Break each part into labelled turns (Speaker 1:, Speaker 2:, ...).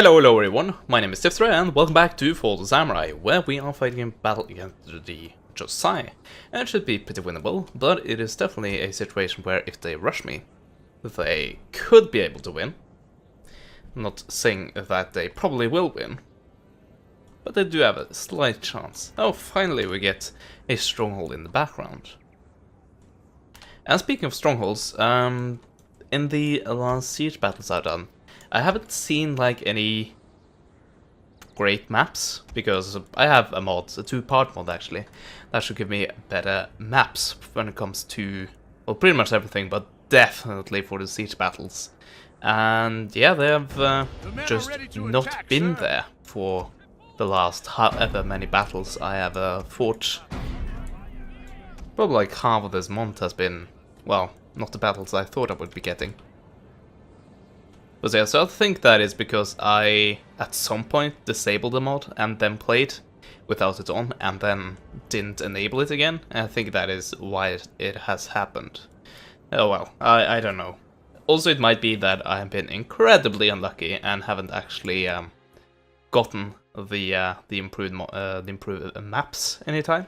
Speaker 1: Hello everyone, my name is Tifthra and welcome back to Fall the Samurai, where we are fighting in battle against the Josai. And it should be pretty winnable, but it is definitely a situation where if they rush me, they could be able to win. I'm not saying that they probably will win, but they do have a slight chance. Oh, finally we get a stronghold in the background. And speaking of strongholds, in the last siege battles I've done, I haven't seen like any great maps, because I have a mod, a two-part mod actually, that should give me better maps when it comes to, well, pretty much everything, but definitely for the siege battles. And yeah, they have just not been there for the last however many battles I have fought. Probably like half of this month has been, well, not the battles I thought I would be getting. But yeah, so I think that is because I, at some point, disabled the mod and then played without it on and then didn't enable it again. And I think that is why it has happened. Oh well, I don't know. Also, it might be that I have been incredibly unlucky and haven't actually gotten the improved maps anytime.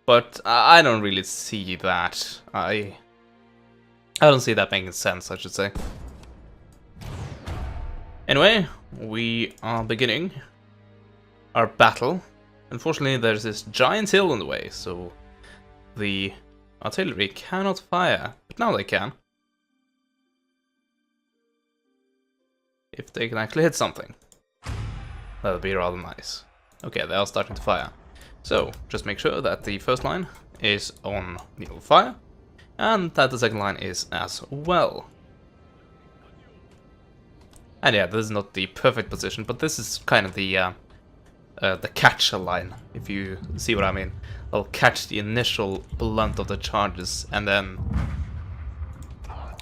Speaker 1: But I don't really see that. I don't see that making sense, I should say. Anyway, we are beginning our battle. Unfortunately, there's this giant hill in the way, so the artillery cannot fire, but now they can. If they can actually hit something, that would be rather nice. Okay, they are starting to fire. So, just make sure that the first line is on needle fire, and that the second line is as well. And yeah, this is not the perfect position, but this is kind of the catcher line, if you see what I mean. I'll catch the initial blunt of the charges, and then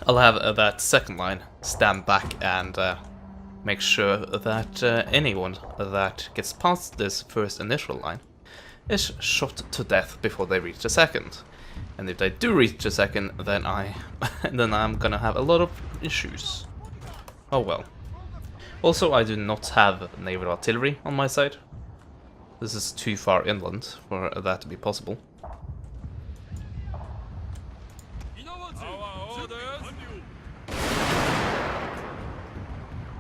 Speaker 1: I'll have that second line stand back and make sure that anyone that gets past this first initial line is shot to death before they reach the second. And if they do reach the second, then I'm gonna have a lot of issues. Oh well. Also, I do not have naval artillery on my side. This is too far inland for that to be possible.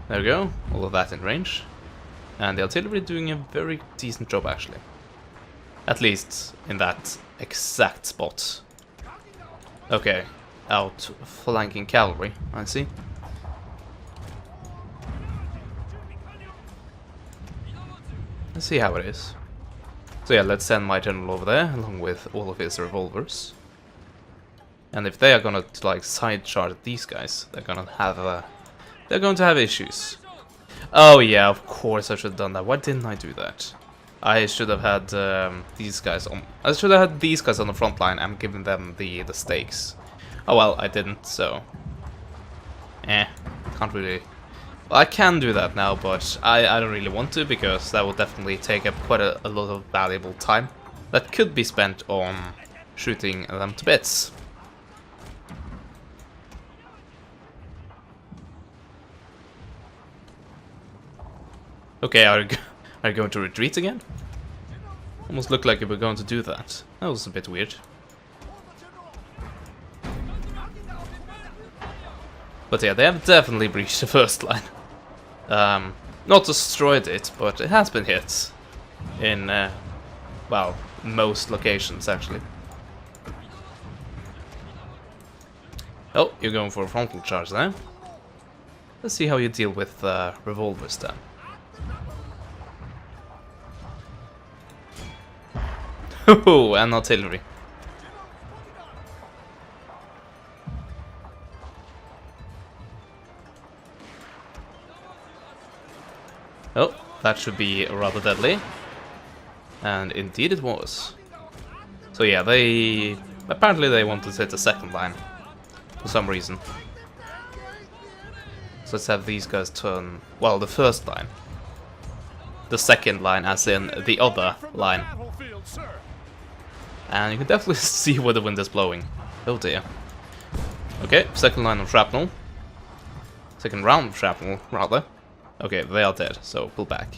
Speaker 1: There we go, all of that in range. And the artillery doing a very decent job actually. At least in that exact spot. Okay, out flanking cavalry, I see. Let's see how it is. So yeah, let's send my general over there, along with all of his revolvers. And if they are gonna like side charge these guys, they're going to have issues. Oh yeah, of course I should have done that. Why didn't I do that? I should have had these guys on. I should have had these guys on the front line and given them the stakes. Oh well, I didn't. So, can't really. Well, I can do that now, but I don't really want to, because that will definitely take up quite a lot of valuable time that could be spent on shooting them to bits. Okay, are you going to retreat again? Almost looked like you were going to do that. That was a bit weird. But yeah, they have definitely breached the first line. Not destroyed it, but it has been hit in, well, most locations actually. Oh, you're going for a frontal charge there. Let's see how you deal with revolvers then. Oh, and artillery. Oh, that should be rather deadly. And indeed it was. So yeah, apparently they wanted to hit the second line for some reason. So let's have these guys turn, well, the first line. The second line, as in the other line. And you can definitely see where the wind is blowing. Oh dear. Okay, second line of shrapnel. Second round of shrapnel, rather. Okay, they are dead, so pull back.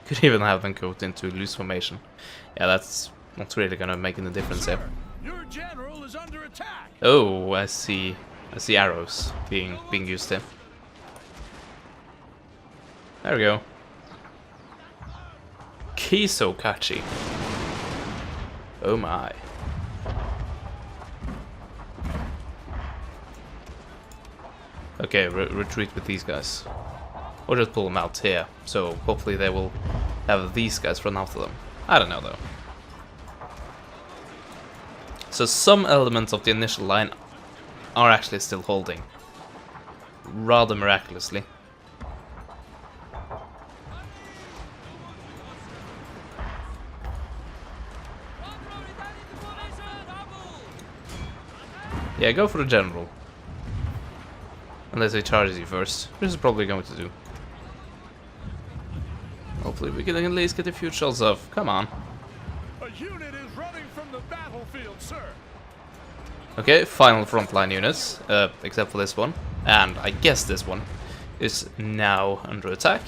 Speaker 1: Could even have them go into loose formation. Yeah, that's not really gonna make any difference here.
Speaker 2: Your general is under attack.
Speaker 1: Oh, I see arrows being used here. There we go. Kisokachi. Oh my. Okay, retreat with these guys. Or just pull them out here, so hopefully they will have these guys run after them. I don't know though. So some elements of the initial line are actually still holding. Rather miraculously. Yeah, go for the general. Unless he charges you first, which is probably going to do. Hopefully we can at least get a few shots off. Come on.
Speaker 2: A unit is running from the battlefield, sir.
Speaker 1: Okay, final frontline units, except for this one. And I guess this one is now under attack.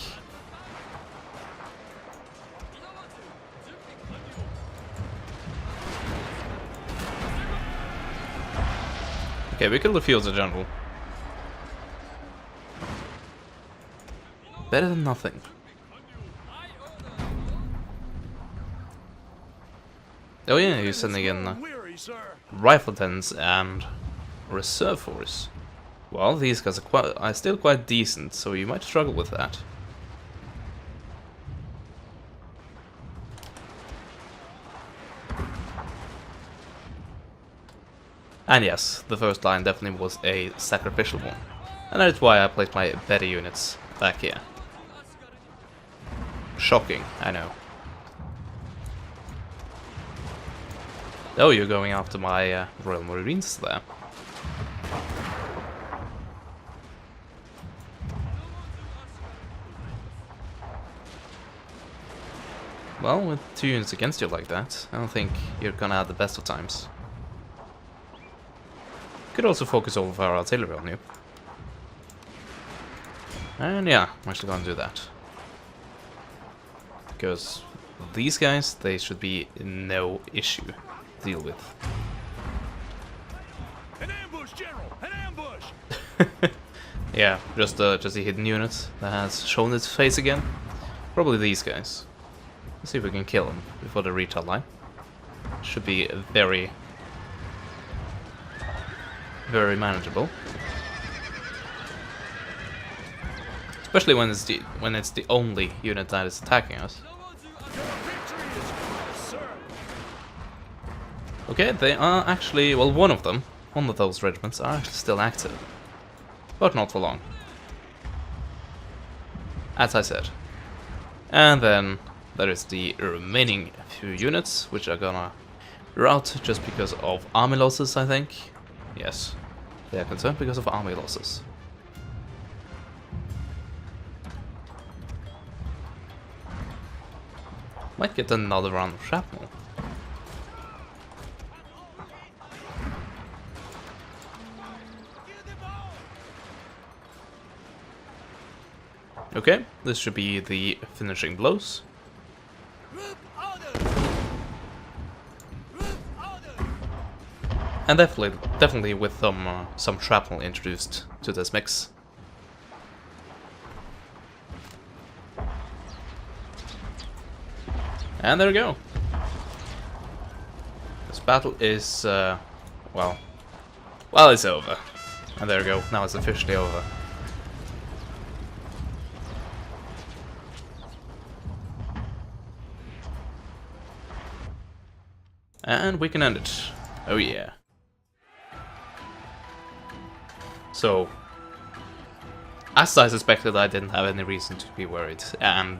Speaker 1: Okay, we killed a few of the general. Better than nothing. Oh yeah, you're sending in rifle tents and reserve force. Well, these guys are still quite decent, so you might struggle with that. And yes, the first line definitely was a sacrificial one. And that is why I placed my better units back here. Shocking, I know. Oh, you're going after my Royal Marines there. Well, with 2 units against you like that, I don't think you're gonna have the best of times. Could also focus all of our artillery on you. And yeah, I'm actually gonna do that. Because these guys, they should be no issue to deal with.
Speaker 2: An ambush, General! An ambush!
Speaker 1: Yeah, just a hidden unit that has shown its face again. Probably these guys. Let's see if we can kill them before they reach our line. Should be very manageable. Especially when it's the only unit that is attacking us. Okay, they are actually, well, one of those regiments are actually still active. But not for long. As I said. And then there is the remaining few units, which are gonna rout just because of army losses, I think. Yes, they are concerned because of army losses. Might get another round of shrapnel. Okay, this should be the finishing blows. And definitely with some shrapnel introduced to this mix. And there we go. This battle is, well, it's over. And there we go, now it's officially over. And we can end it. Oh yeah. So, as I suspected, I didn't have any reason to be worried, and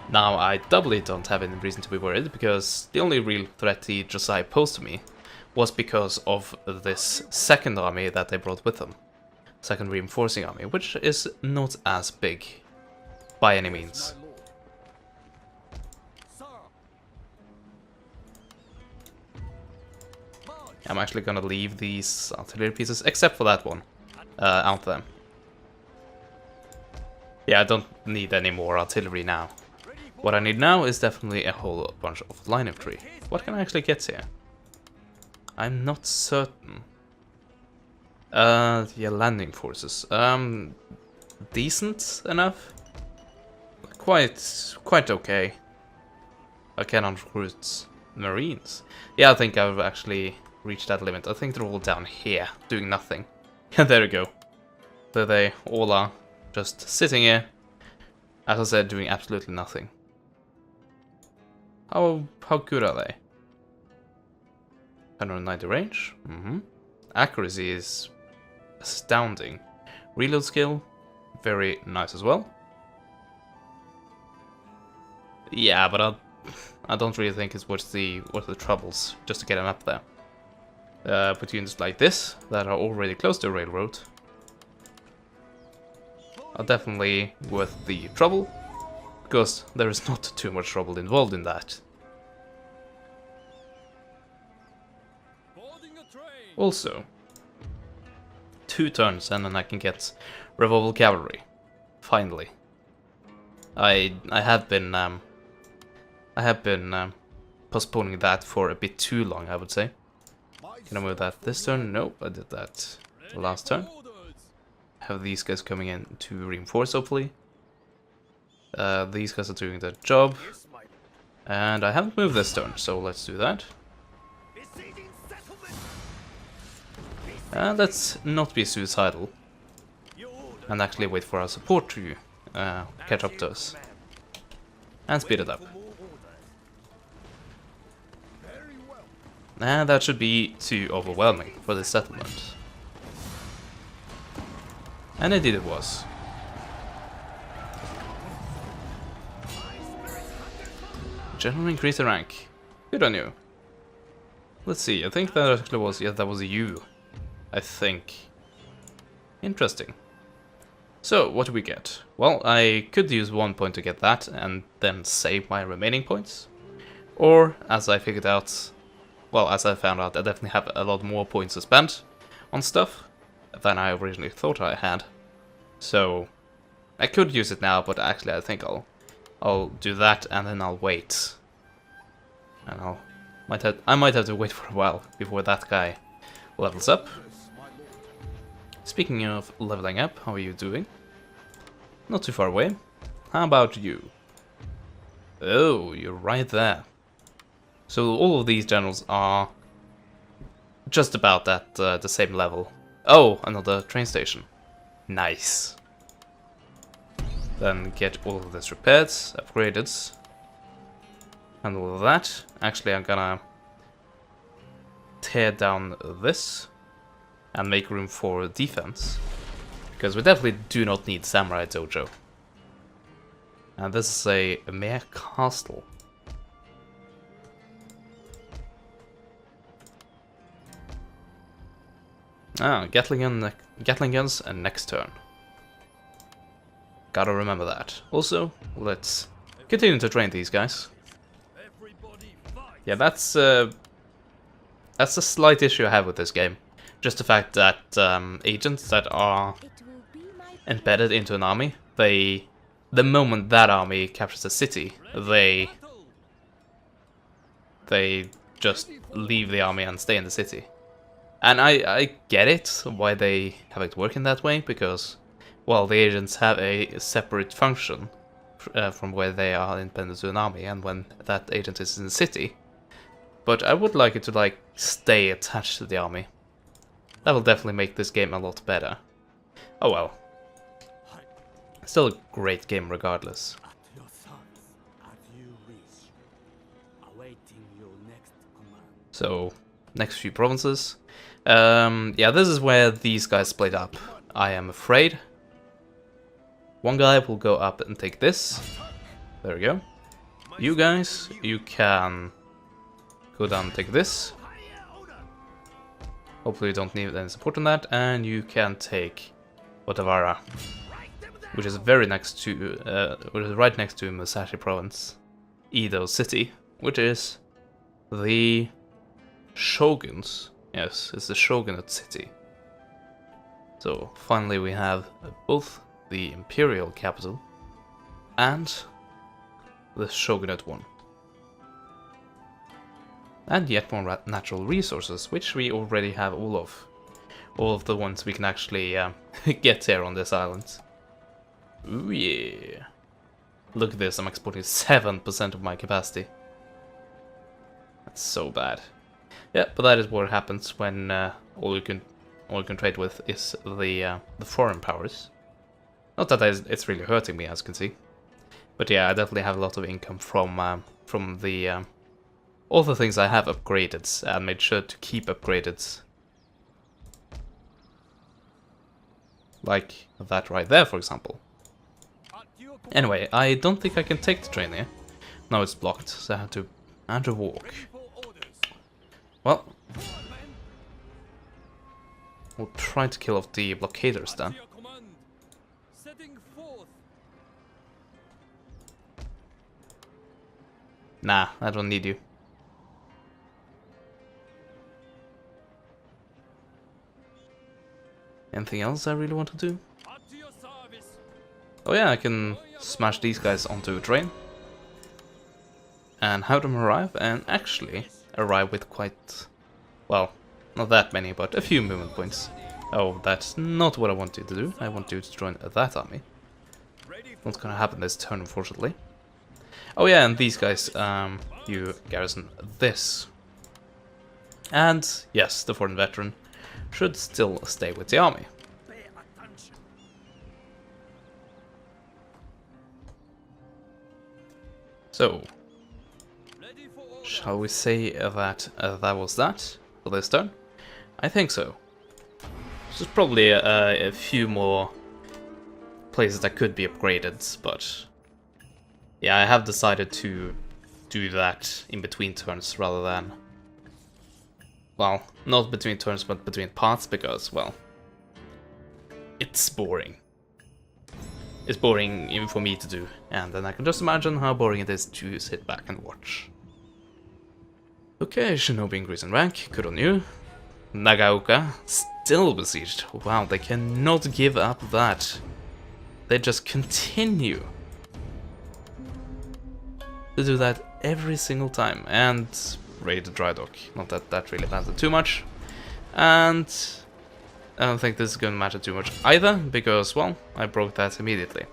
Speaker 1: now I doubly don't have any reason to be worried, because the only real threat the Josiah posed to me was because of this second army that they brought with them. Second reinforcing army, which is not as big by any means. I'm actually gonna leave these artillery pieces, except for that one, out there. Yeah, I don't need any more artillery now. What I need now is definitely a whole bunch of line infantry. What can I actually get here? I'm not certain. Yeah, landing forces. Decent enough? Quite okay. I cannot recruit Marines. Yeah, I think I've actually reached that limit. I think they're all down here, doing nothing. And there we go. There they all are, just sitting here. As I said, doing absolutely nothing. How good are they? 190 range? Accuracy is astounding. Reload skill, very nice as well. Yeah, but I don't really think it's worth the troubles just to get them up there. Put units like this that are already close to a railroad are definitely worth the trouble, because there is not too much trouble involved in that. Also, 2 turns and then I can get revolver cavalry. Finally, I have been postponing that for a bit too long, I would say. Can I move that this turn? Nope, I did that the last turn. Have these guys coming in to reinforce, hopefully. These guys are doing their job. And I haven't moved this turn, so let's do that. And let's not be suicidal. And actually wait for our support to catch up to us. And speed it up. And that should be too overwhelming for this settlement. And indeed it was. General increase the rank. Good on you. Let's see, I think that actually was, yeah, that was you. I think. Interesting. So, what do we get? Well, I could use 1 point to get that and then save my remaining points. Or, as I figured out, well, as I found out, I definitely have a lot more points to spend on stuff than I originally thought I had. So, I could use it now, but actually I think I'll do that and then I'll wait. And I might have to wait for a while before that guy levels up. Speaking of leveling up, how are you doing? Not too far away. How about you? Oh, you're right there. So all of these generals are just about at the same level. Oh, another train station. Nice. Then get all of this repaired, upgraded, and all of that. Actually, I'm gonna tear down this and make room for defense, because we definitely do not need Samurai Dojo. And this is a mere castle. Ah, Gatling guns and next turn. Gotta remember that. Also, let's continue to train these guys. Yeah, that's a slight issue I have with this game. Just the fact that agents that are embedded into an army, the moment that army captures a city, they just leave the army and stay in the city. And I get it, why they have it working that way, because, well, the agents have a separate function from where they are independent to an army, and when that agent is in the city. But I would like it to, like, stay attached to the army. That will definitely make this game a lot better. Oh well. Still a great game regardless. So, next few provinces. Yeah, this is where these guys split up, I am afraid. One guy will go up and take this. There we go. You guys, you can go down and take this. Hopefully you don't need any support on that. And you can take Otavara, which is very next to, which is right next to Musashi Province, Edo City, which is the Shogun's Yes, it's the Shogunate city. So finally we have both the imperial capital and the Shogunate one. And yet more natural resources, which we already have all of. All of the ones we can actually get here on this island. Ooh yeah. Look at this, I'm exporting 7% of my capacity. That's so bad. Yeah, but that is what happens when all you can trade with is the foreign powers. Not that it's really hurting me, as you can see. But yeah, I definitely have a lot of income from the all the things I have upgraded and made sure to keep upgraded. Like that right there, for example. Anyway, I don't think I can take the train here. No, it's blocked, so I have to walk. Well, we'll try to kill off the blockaders then. Nah, I don't need you. Anything else I really want to do? Oh yeah, I can smash these guys onto a train. And have them arrive, and actually arrive with quite, well, not that many, but a few movement points. Oh, that's not what I want you to do. I want you to join that army. Not gonna happen this turn, unfortunately. Oh yeah, and these guys, you garrison this. And yes, the foreign veteran should still stay with the army. So, shall we say that that was that for this turn? I think so. There's probably a few more places that could be upgraded, but yeah, I have decided to do that in between turns rather than, well, not between turns, but between parts, because, well, it's boring. It's boring even for me to do, and then I can just imagine how boring it is to sit back and watch. Okay, Shinobi increase in rank, good on you. Nagaoka, still besieged. Wow, they cannot give up that. They just continue to do that every single time, and raid the dry dock. Not that that really matters too much, and I don't think this is going to matter too much either, because, well, I broke that immediately.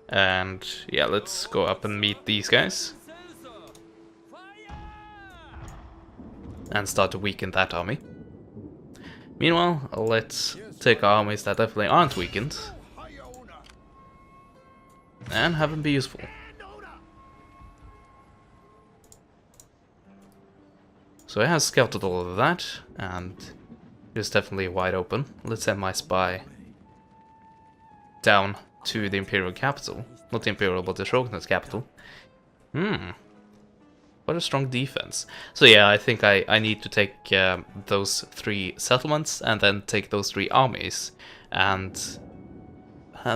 Speaker 1: And yeah, let's go up and meet these guys and start to weaken that army. Meanwhile, let's take our armies that definitely aren't weakened and have them be useful. So I have scouted all of that, and it's definitely wide open. Let's send my spy down to the Imperial capital. Not the Imperial, but the Shogunate capital. What a strong defense. So yeah, I think I need to take those 3 settlements and then take those 3 armies and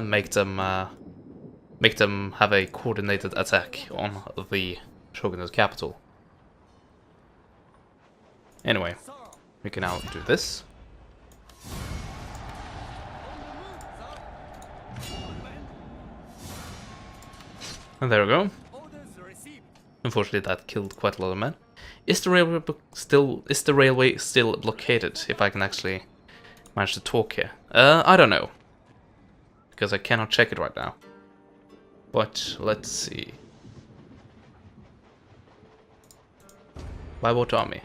Speaker 1: make them have a coordinated attack on the Shogunate capital. Anyway, we can now do this. And there we go. Unfortunately, that killed quite a lot of men. Is the railway still blockaded? If I can actually manage to talk here, I don't know, because I cannot check it right now. But let's see. By what army?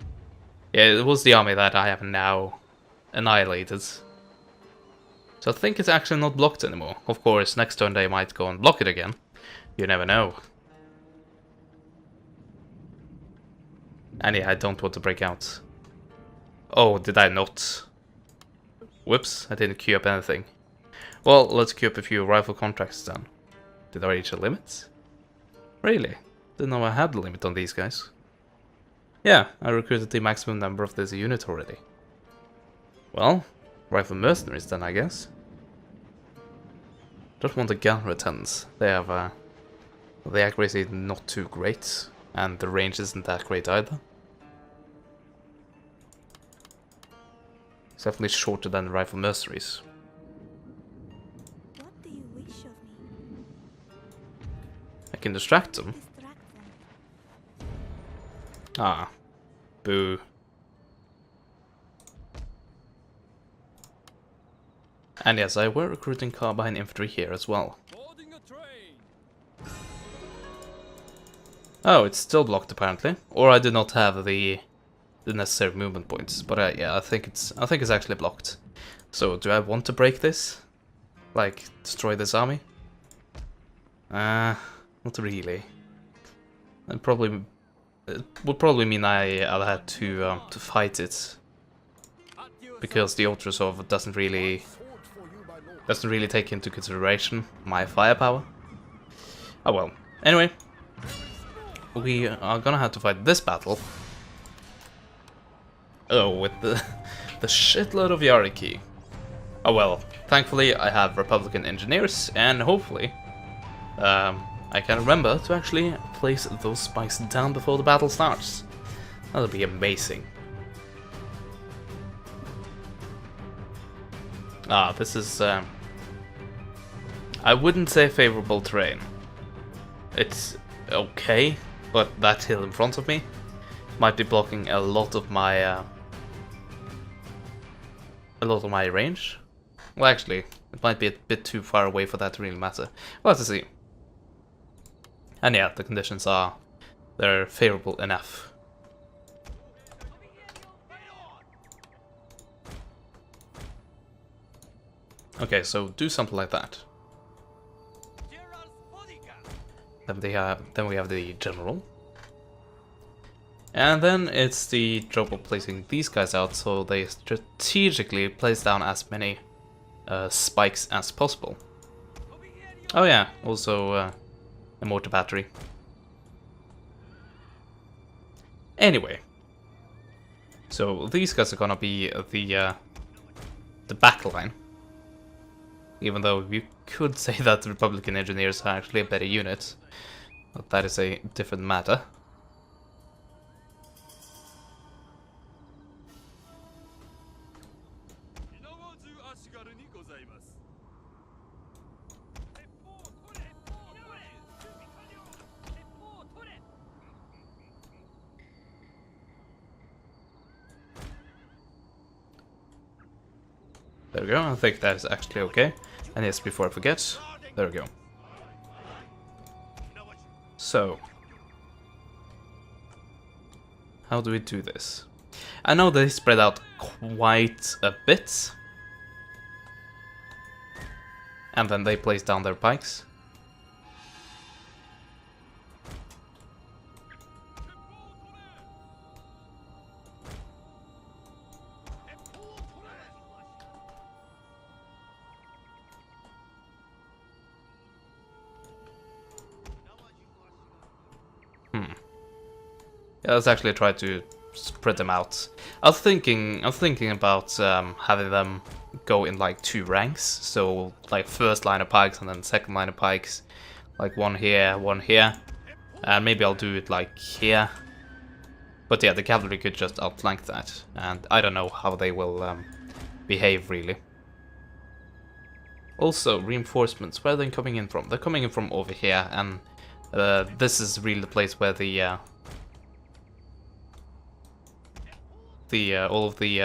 Speaker 1: Yeah, it was the army that I have now annihilated. So I think it's actually not blocked anymore. Of course, next turn they might go and block it again. You never know. And yeah, I don't want to break out. Oh, did I not? Whoops, I didn't queue up anything. Well, let's queue up a few rifle contracts then. Did I reach a limit? Really? Didn't know I had the limit on these guys. Yeah, I recruited the maximum number of this unit already. Well, rifle mercenaries then, I guess. Just want the gun lieutenants. They have the accuracy is not too great, and the range isn't that great either. Definitely shorter than the rifle mercenaries.
Speaker 3: What do you wish of me?
Speaker 1: I can distract them.
Speaker 3: Distract them.
Speaker 1: Ah. Boo. And yes, I were recruiting carbine infantry here as well.
Speaker 2: Boarding a train.
Speaker 1: Oh, it's still blocked apparently. Or I did not have the necessary movement points. But yeah, I think it's actually blocked. So do I want to break this? Like destroy this army? Not really. It would probably mean I'll have to fight it, because the Otrasov doesn't really take into consideration my firepower. Oh well. Anyway, we are gonna have to fight this battle. Oh, with the shitload of yari. Oh well. Thankfully, I have Republican engineers, and hopefully, I can remember to actually place those spikes down before the battle starts. That'll be amazing. Ah, this is, I wouldn't say favorable terrain. It's okay, but that hill in front of me might be blocking a lot of my range. Well, actually, it might be a bit too far away for that to really matter. We'll have to see. And yeah, the conditions they're favorable enough. Okay, so do something like that. Then we have the general. And then it's the job of placing these guys out so they strategically place down as many spikes as possible. Oh yeah, also a mortar battery. Anyway, so these guys are gonna be the battle line. Even though you could say that the Republican engineers are actually a better unit, but that is a different matter. There we go, I think that is actually okay. And yes, before I forget, there we go. So, how do we do this? I know they spread out quite a bit. And then they place down their pikes. Yeah, let's actually try to spread them out. I was thinking about having them go in like 2 ranks. So like first line of pikes and then second line of pikes. Like one here, and maybe I'll do it like here. But yeah, the cavalry could just outflank that, and I don't know how they will behave really. Also, reinforcements, where are they coming in from? They're coming in from over here, and this is really the place where all of the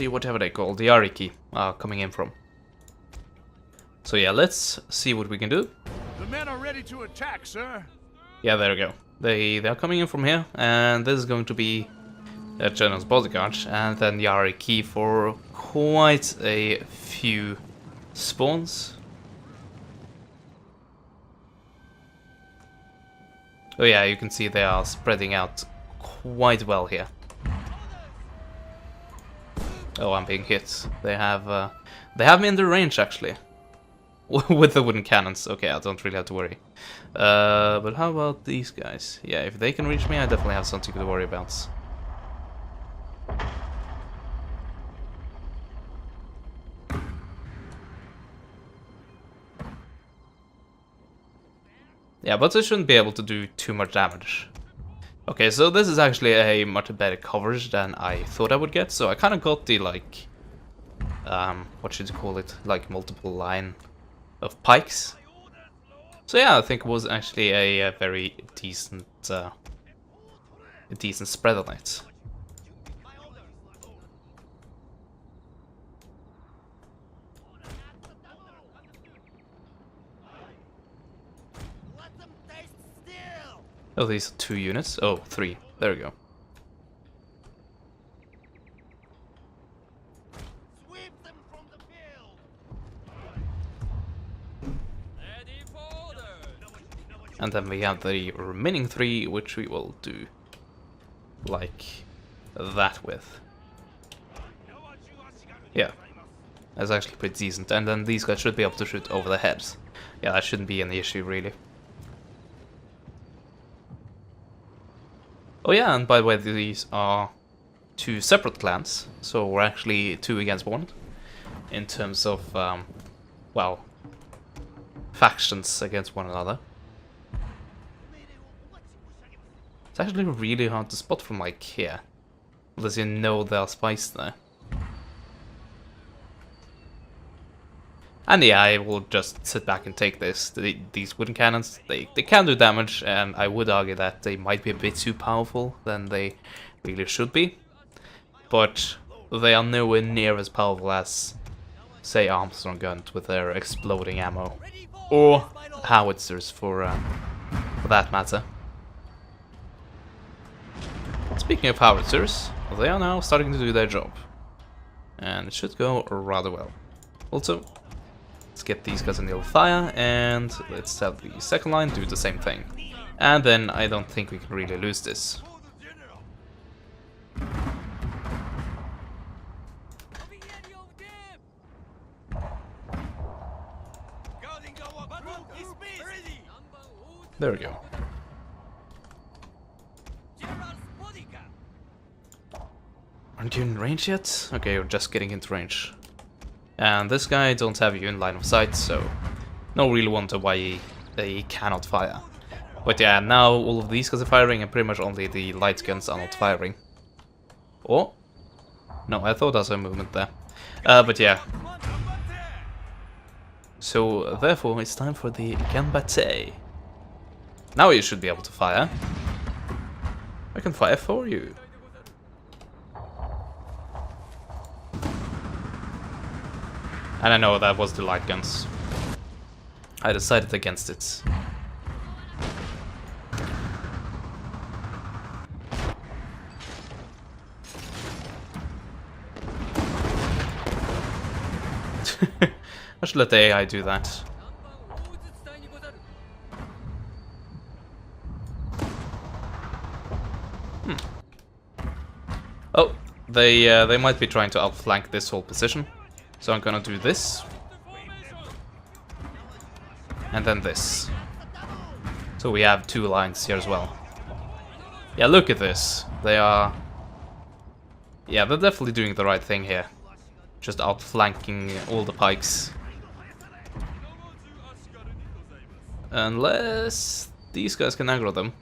Speaker 1: whatever they call, the yari are coming in from. So yeah, let's see what we can do.
Speaker 2: The men are ready to attack, sir.
Speaker 1: Yeah, there we go. They are coming in from here, and this is going to be a General's bodyguard, and then yari for quite a few spawns. Oh yeah, you can see they are spreading out quite well here. Oh, I'm being hit. They have me in their range actually, with the wooden cannons. Okay, I don't really have to worry. But how about these guys? Yeah, if they can reach me, I definitely have something to worry about. Yeah, but they shouldn't be able to do too much damage. Okay, so this is actually a much better coverage than I thought I would get. So I kind of got the, like, what should you call it? Like, multiple line of pikes. So yeah, I think it was actually a very decent spread on it. Oh, these are 2 units? Oh, 3. There we go. And then we have the remaining 3, which we will do like that with. Yeah, that's actually pretty decent. And then these guys should be able to shoot over the heads. Yeah, that shouldn't be an issue, really. Oh yeah, and by the way, these are 2 separate clans, so we're actually 2 against 1 in terms of, well, factions against one another. It's actually really hard to spot from, like, here, unless you know there are spies there. And yeah, I will just sit back and take this. These wooden cannons, they can do damage, and I would argue that they might be a bit too powerful than they really should be. But they are nowhere near as powerful as, say, Armstrong guns with their exploding ammo. Or howitzers, for that matter. Speaking of howitzers, they are now starting to do their job. And it should go rather well. Also, let's get these guys in the fire, and let's have the second line do the same thing. And then I don't think we can really lose this. There we go. Aren't you in range yet? Okay, you're just getting into range. And this guy don't have you in line of sight, so no real wonder why they cannot fire. But yeah, now all of these guys are firing, and pretty much only the light guns are not firing. Oh? No, I thought I saw a movement there. But yeah. So, therefore, it's time for the Ganbate. Now you should be able to fire. I can fire for you. And I know that was the light guns. I decided against it. I should let the AI do that. Oh, they might be trying to outflank this whole position. So I'm gonna do this. And then this. So we have 2 lines here as well. Yeah, look at this. They are... Yeah, they're definitely doing the right thing here. Just outflanking all the pikes. Unless these guys can aggro them.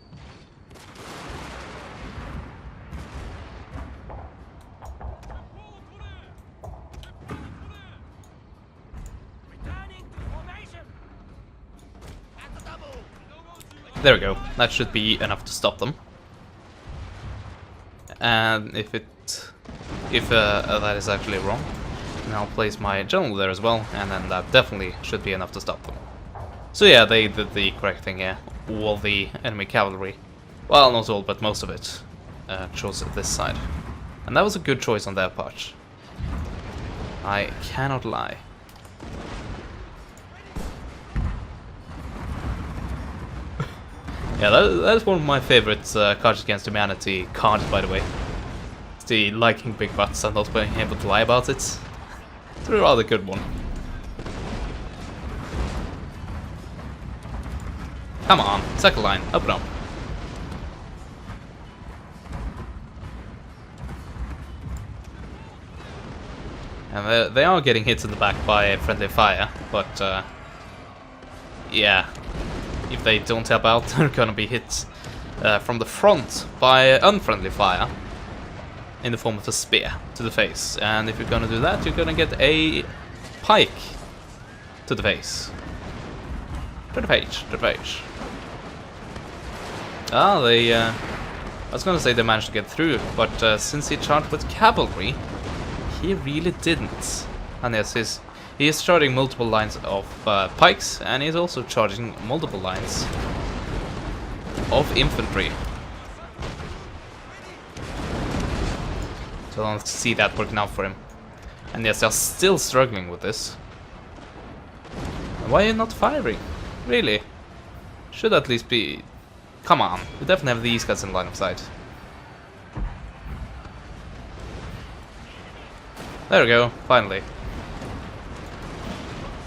Speaker 1: There we go. That should be enough to stop them. And if that is actually wrong, then I'll place my general there as well, and then that definitely should be enough to stop them. So yeah, they did the correct thing here. All the enemy cavalry, well, not all, but most of it, chose this side. And that was a good choice on their part. I cannot lie. Yeah, that's one of my favorite Cards Against Humanity cards, by the way. It's the liking big butts and not being able to lie about it. It's a rather good one. Come on, second line, open up. And they are getting hit in the back by friendly fire, but yeah. If they don't help out, they're gonna be hit from the front by unfriendly fire in the form of a spear to the face. And if you're gonna do that, you're gonna get a pike to the face. To the page. Ah, they... I was gonna say they managed to get through, but since he charged with cavalry, he really didn't. And yes, he is charging multiple lines of pikes, and he's also charging multiple lines of infantry. So I don't see that working out for him. And yes, they're still struggling with this. Why are you not firing? Really? Should at least be... Come on, we definitely have these guys in line of sight. There we go, finally.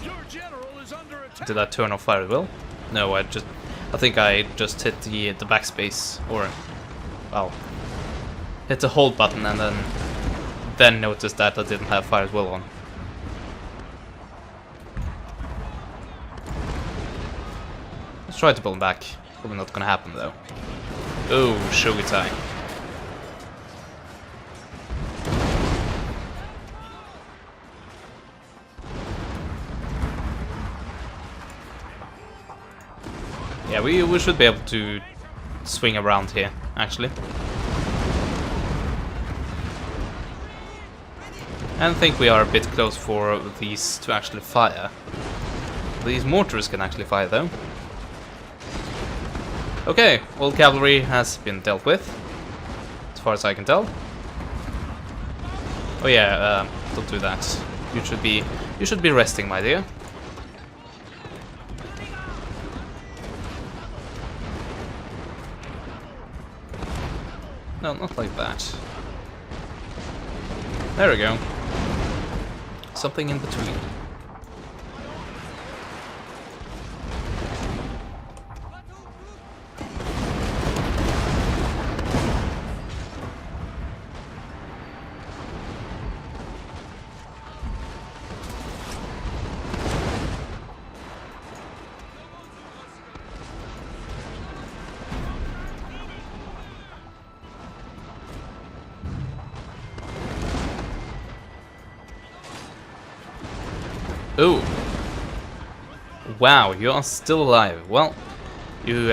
Speaker 2: Your general is under attack.
Speaker 1: Did I turn off fire as well? No, I think I just hit the backspace, or... well... hit the hold button and then noticed that I didn't have fire as well on. Let's try to pull him back. Probably not gonna happen though. Oh, Shogitai. Yeah, we should be able to swing around here, actually. And I think we are a bit close for these to actually fire. These mortars can actually fire though. Okay, all cavalry has been dealt with, as far as I can tell. Oh yeah, don't do that. You should be resting, my dear. No, not like that. There we go. Something in between. Ooh. Wow, you are still alive. Well, you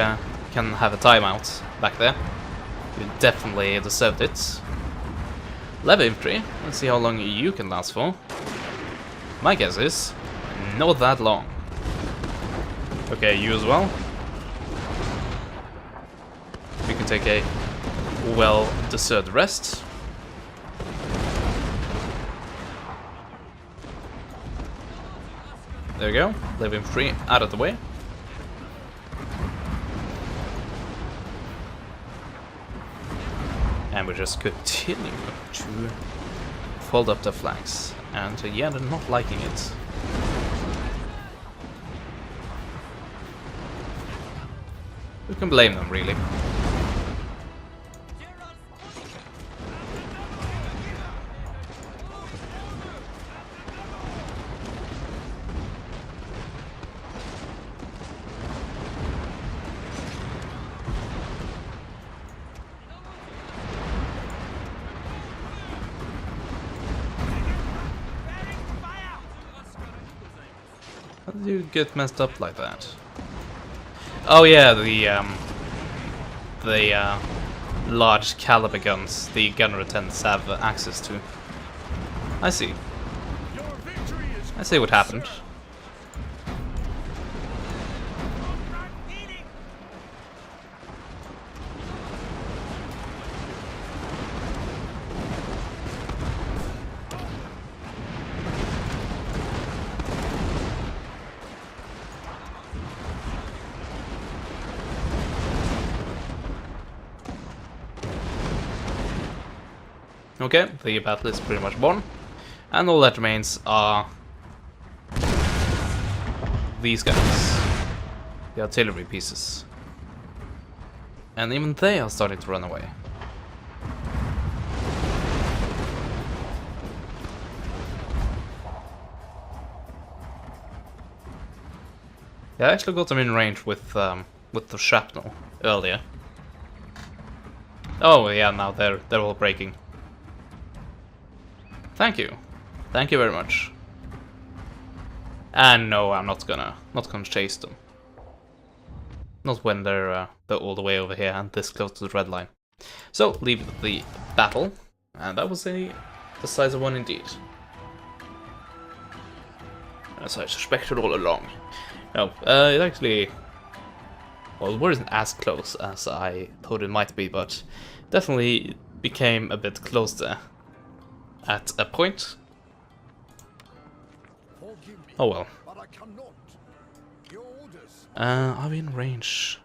Speaker 1: can have a timeout back there. You definitely deserved it. Level infantry. Let's see how long you can last for. My guess is not that long. Okay, you as well. You can take a well-deserved rest. There we go, living free, out of the way. And we just continue to fold up the flanks. And yeah, they're not liking it. We can blame them, really. How did you get messed up like that? Oh yeah, the large caliber guns the gunner attendants have access to. I see. I see what happened. Okay, the battle is pretty much won, and all that remains are these guys, the artillery pieces, and even they are starting to run away. Yeah, I actually got them in range with the shrapnel earlier, Oh yeah, now they're all breaking. Thank you. Thank you very much. And no, I'm not gonna chase them. Not when they're all the way over here and this close to the red line. So leave the battle, and that was a decisive one indeed. As I suspected all along. No, it actually, well, it wasn't as close as I thought it might be, but definitely became a bit closer at a point. Oh well.
Speaker 2: But I cannot. Your orders.
Speaker 1: Are we in range?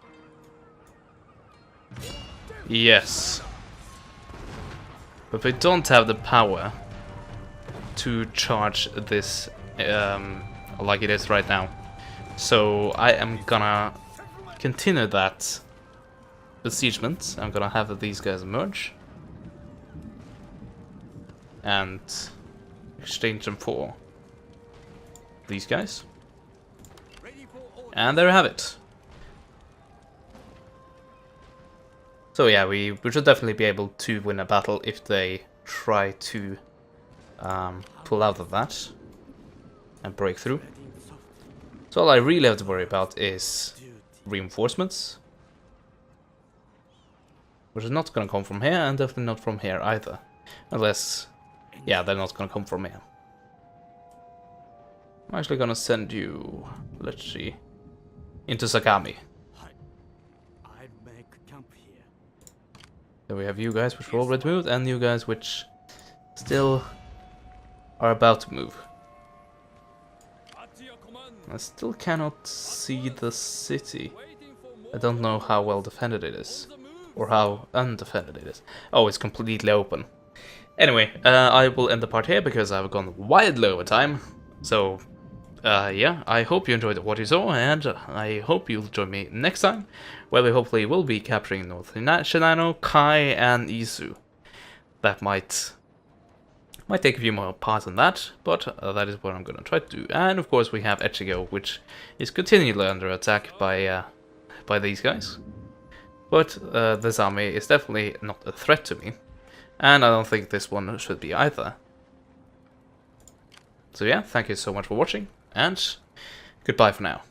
Speaker 1: Yes. But we don't have the power to charge this like it is right now. So I am gonna continue that besiegement. I'm gonna have these guys emerge and exchange them for these guys. And there you have it. So yeah, we should definitely be able to win a battle if they try to pull out of that and break through. So all I really have to worry about is reinforcements, which is not going to come from here, and definitely not from here either. Unless, yeah, they're not going to come from here. I'm actually going to send you, let's see, into Sakami.
Speaker 4: I make camp here.
Speaker 1: Then we have you guys which were already moved, and you guys which still are about to move. I still cannot see the city. I don't know how well defended it is, or how undefended it is. Oh, it's completely open. Anyway, I will end the part here because I've gone wildly over time. So, yeah, I hope you enjoyed what you saw, and I hope you'll join me next time, where we hopefully will be capturing North Shinano, Kai, and Izu. That might take a few more parts on that, but that is what I'm gonna try to do. And of course we have Echigo, which is continually under attack by these guys. But this army is definitely not a threat to me, and I don't think this one should be either. So yeah, thank you so much for watching, and goodbye for now.